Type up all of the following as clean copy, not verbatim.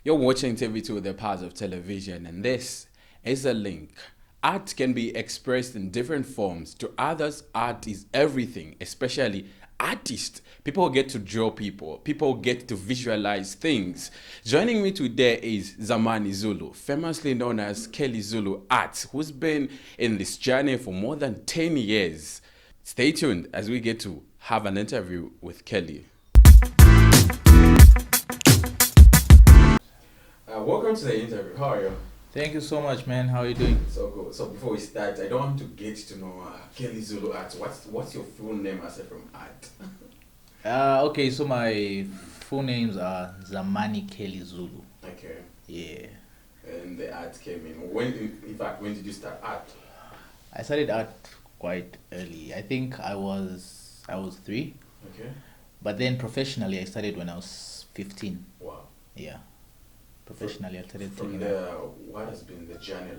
You're watching TV2, the Powers of Television, and this is a link. Art can be expressed in different forms. To others, art is everything, especially artists. People get to draw people get to visualize things. Joining me today is Zamani Zulu, famously known as Kelly Zulu Art, who's been in this journey for more than 10 years. Stay tuned as we get to have an interview with Kelly. Welcome to the interview. How are you? Thank you so much, man. How are you doing? So good. So before we start, I don't want to get to know Kelly Zulu Art. What's your full name aside from art? Okay, so my full names are Zamani Kelly Zulu. Okay. Yeah. And the art came in. When did you start art? I started art quite early. I think I was 3, Okay. but then professionally I started when I was 15. Wow. Yeah. Professionally I started From taking there, what has been the journey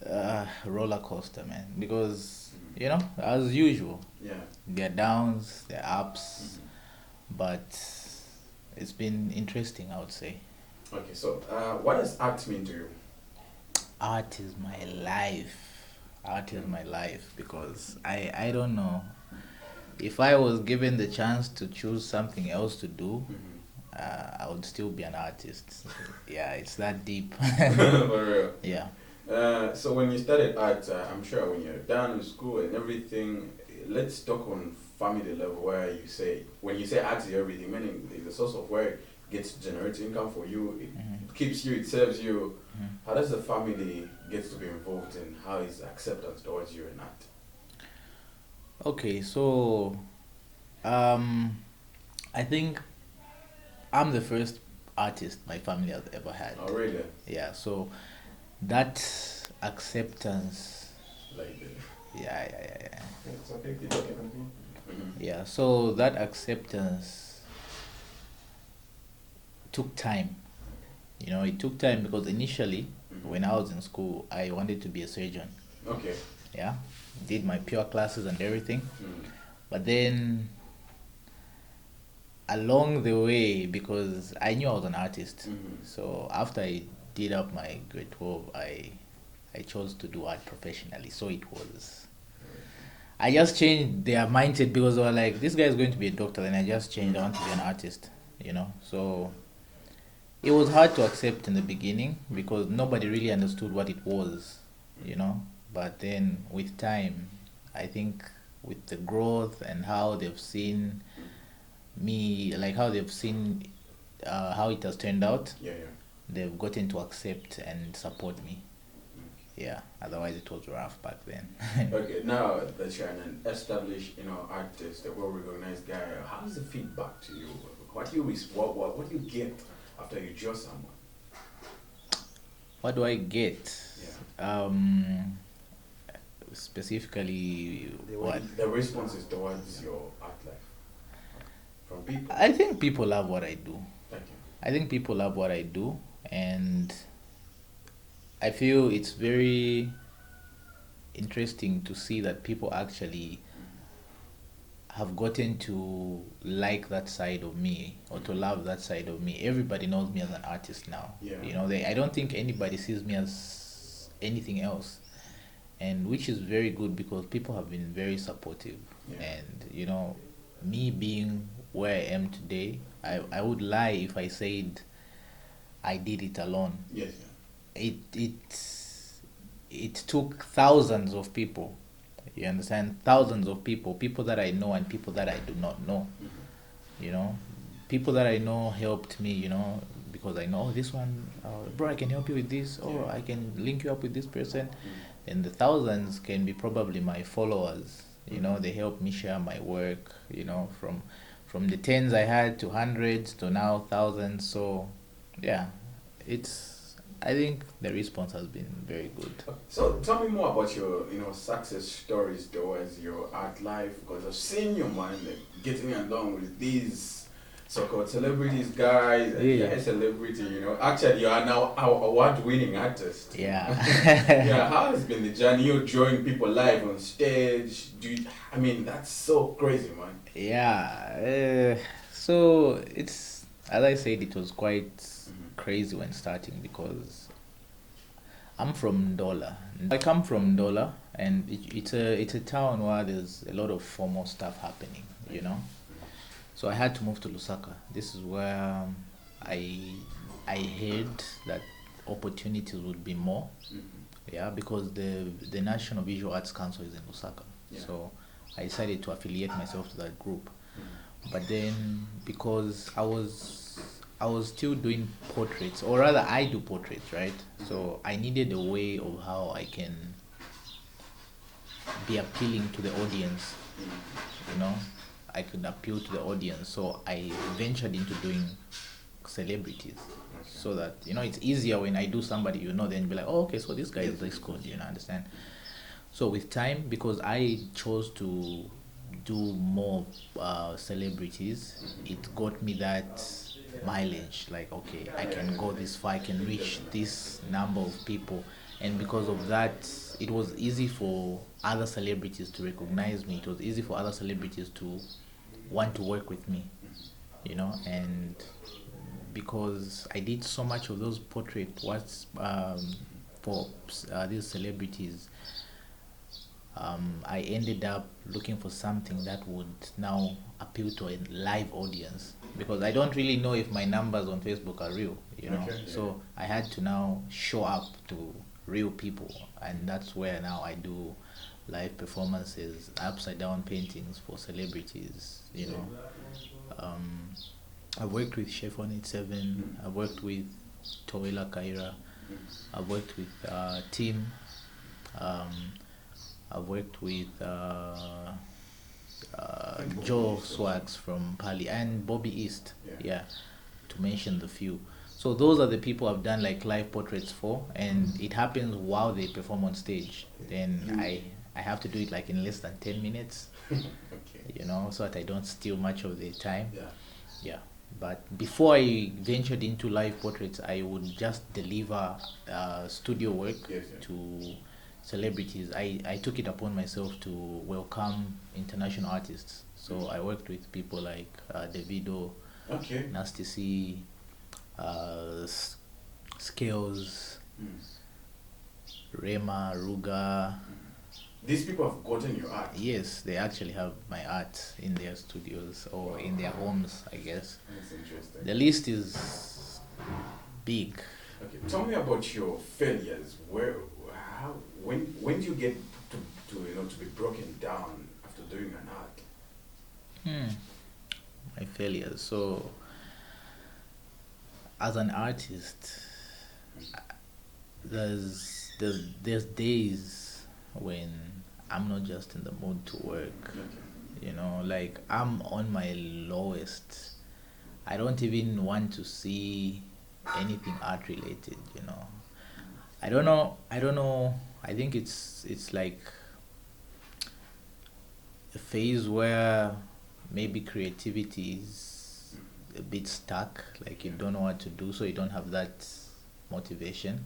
like? roller coaster, man, because as usual, Yeah. there are downs, there are ups, but it's been interesting, I would say. Okay. So, what does art mean to you? Art is my life. Art is my life because I don't know. If I was given the chance to choose something else to do, I would still be an artist. Yeah, it's that deep. For real. Yeah. So when you started art, I'm sure when you're done with school and everything, let's talk on family level where when you say art is everything, meaning it's a source of where it gets to generate income for you, it keeps you, it serves you. How does the family get to be involved and how is acceptance towards you in art? Okay, so I think I'm the first artist my family has ever had. Oh, really? Yeah, so that acceptance, Like, yeah. it's okay, keep talking. Yeah, so that acceptance took time. It took time because initially, when I was in school, I wanted to be a surgeon. Okay. Yeah, did my pure classes and everything. Mm. But then, along the way, because I knew I was an artist, so after I did up my grade 12, I chose to do art professionally. So it was. I just changed their mindset because they were like, this guy is going to be a doctor, and I just changed. I want to be an artist. So it was hard to accept in the beginning because nobody really understood what it was. But then with time, I think with the growth and how they've seen me, like how they've seen how it has turned out, Yeah. they've gotten to accept and support me. Yeah, otherwise it was rough back then. Okay, now that you're an established, artist, a well-recognized guy, how's the feedback to you? What do you get after you draw someone? What do I get? Yeah. Specifically, what? The responses towards your art life from people. I think people love what I do. Thank you. I think people love what I do, and I feel it's very interesting to see that people actually have gotten to like that side of me or to love that side of me. Everybody knows me as an artist now. Yeah. I don't think anybody sees me as anything else, and which is very good because people have been very supportive. Yeah. And me being where I am today, I would lie if I said I did it alone. Yes. It took thousands of people. You understand? Thousands of people that I know and people that I do not know. People that I know helped me, because I know, oh, this one, bro, I can help you with this, or I can link you up with this person. And the thousands can be probably my followers. They help me share my work, from the tens I had to hundreds to now thousands. So yeah, I think the response has been very good. So tell me more about your, success stories towards your art life, because I've seen your man getting along with these so-called celebrities, guys. And Yeah. you're a celebrity, Actually, you are now our award-winning artist. Yeah. Yeah. How has been the journey? You're drawing people live on stage. That's so crazy, man. Yeah. So it's as I said, it was quite crazy when starting because I'm from Ndola. I come from Ndola, and it's a town where there's a lot of formal stuff happening. You know, so I had to move to Lusaka. This is where I I heard that opportunities would be more. Yeah, because the National Visual Arts Council is in Lusaka. Yeah. So I decided to affiliate myself to that group. But then because I was still doing portraits, or rather I do portraits, right? So I needed a way of how I can be appealing to the audience, you know. I could appeal to the audience, so I ventured into doing celebrities, so that it's easier when I do somebody, then be like, oh, okay, so this guy is this good, understand. So with time, because I chose to do more celebrities, it got me that mileage. Like, okay, I can go this far, I can reach this number of people, and because of that, it was easy for other celebrities to recognize me. It was easy for other celebrities to want to work with me, and because I did so much of those portrait works for these celebrities, I ended up looking for something that would now appeal to a live audience, because I don't really know if my numbers on Facebook are real, Okay, yeah. So I had to now show up to real people, and that's where now I do live performances, upside down paintings for celebrities. Um, I've worked with Chef 187, I've worked with Toela Kaira, I've worked with Tim. Um, I've worked with Joe Swags from Pali and Bobby East. Yeah. Yeah, to mention the few. So those are the people I've done like live portraits for, and it happens while they perform on stage. Then I have to do it like in less than 10 minutes, Okay. so that I don't steal much of their time. Yeah. Yeah. But before I ventured into live portraits, I would just deliver studio work Yes, yeah. to celebrities. I took it upon myself to welcome international artists. So I worked with people like Davido, Okay. Nasty C, Scales, Rema, Ruga. These people have gotten your art. Yes, they actually have my art in their studios or in their homes, I guess. That's interesting. The list is big. Okay, tell me about your failures. When do you get to be broken down after doing an art? My failures. So, as an artist, there's days when I'm not just in the mood to work. Like I'm on my lowest. I don't even want to see anything art related. I don't know. I think it's like a phase where maybe creativity is a bit stuck, like you don't know what to do, so you don't have that motivation.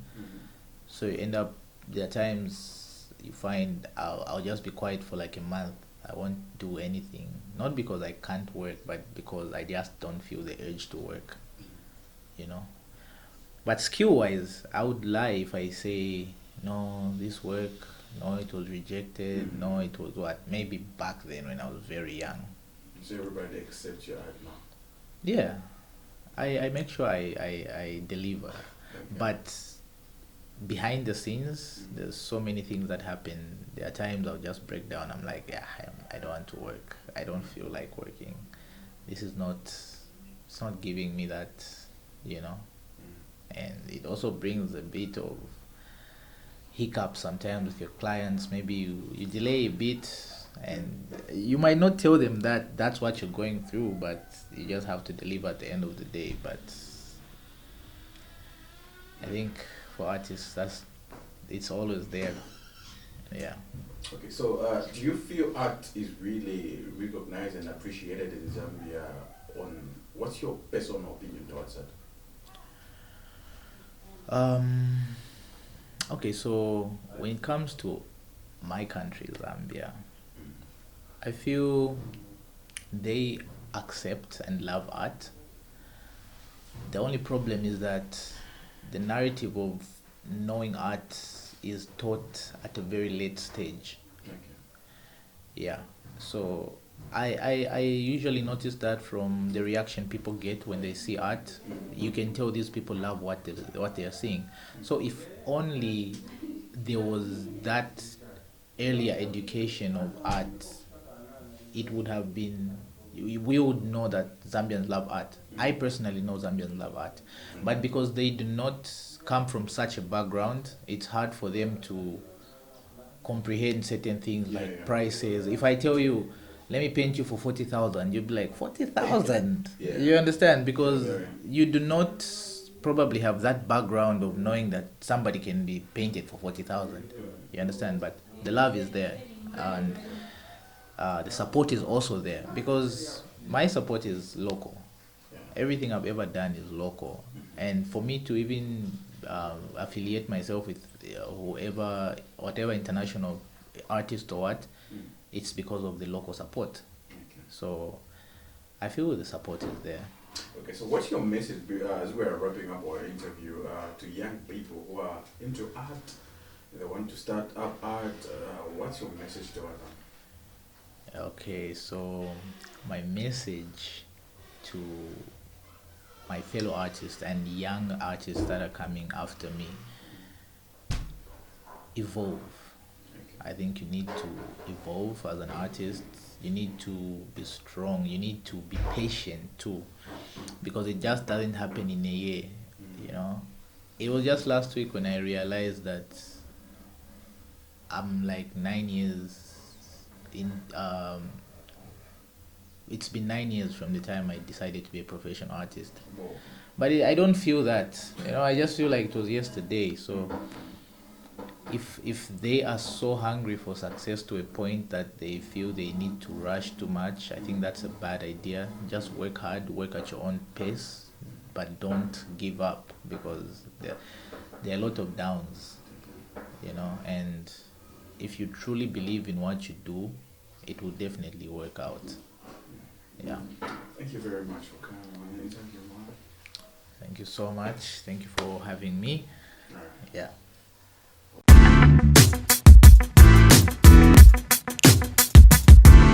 So you end up, there are times you find I'll just be quiet for like a month. I won't do anything, not because I can't work, but because I just don't feel the urge to work, you know. But skill wise, I would lie if I say no, this work, no, it was rejected, no, it was what? Maybe back then when I was very young. So everybody accepts your art now. Yeah, I make sure I deliver. Okay. But behind the scenes, there's so many things that happen. There are times I'll just break down. I'm like, yeah, I don't want to work. I don't feel like working. This is not, it's not giving me that, you know. And it also brings a bit of hiccups sometimes with your clients. Maybe you delay a bit, and you might not tell them that that's what you're going through, but you just have to deliver at the end of the day. But I think for artists, it's always there. Yeah. Okay, so do you feel art is really recognized and appreciated in Zambia? What's your personal opinion towards that? Okay, so when it comes to my country, Zambia, I feel they accept and love art, The only problem is that the narrative of knowing art is taught at a very late stage. Okay. Yeah. So I usually notice that from the reaction people get when they see art. You can tell these people love what they are seeing. So if only there was that earlier education of art, it would have been, we would know that Zambians love art. I personally know Zambians love art, but because they do not come from such a background, it's hard for them to comprehend certain things like Yeah. prices. If I tell you, let me paint you for 40,000, you'd be like 40,000. Yeah. You understand? Because Very. you do not probably have that background of knowing that somebody can be painted for 40,000. You understand? But the love is there, and the support is also there, because my support is local. Everything I've ever done is local, and for me to even affiliate myself with whoever, whatever international artist or what, it's because of the local support. Okay. So I feel the support is there. Okay, so what's your message as we are wrapping up our interview to young people who are into art, they want to start up art? What's your message to them? Okay, so my message to my fellow artists and young artists that are coming after me: evolve. I think you need to evolve as an artist. You need to be strong. You need to be patient too, because it just doesn't happen in a year. You know, it was just last week when I realized that I'm like 9 years in. It's been 9 years from the time I decided to be a professional artist, Whoa. but I don't feel that. I just feel like it was yesterday. So if they are so hungry for success to a point that they feel they need to rush too much, I think that's a bad idea. Just work hard, work at your own pace, but don't give up, because there are a lot of downs, and if you truly believe in what you do, it will definitely work out. Yeah. Thank you very much for coming on the interview, man. Thank you so much. Thank you for having me. All right. Yeah.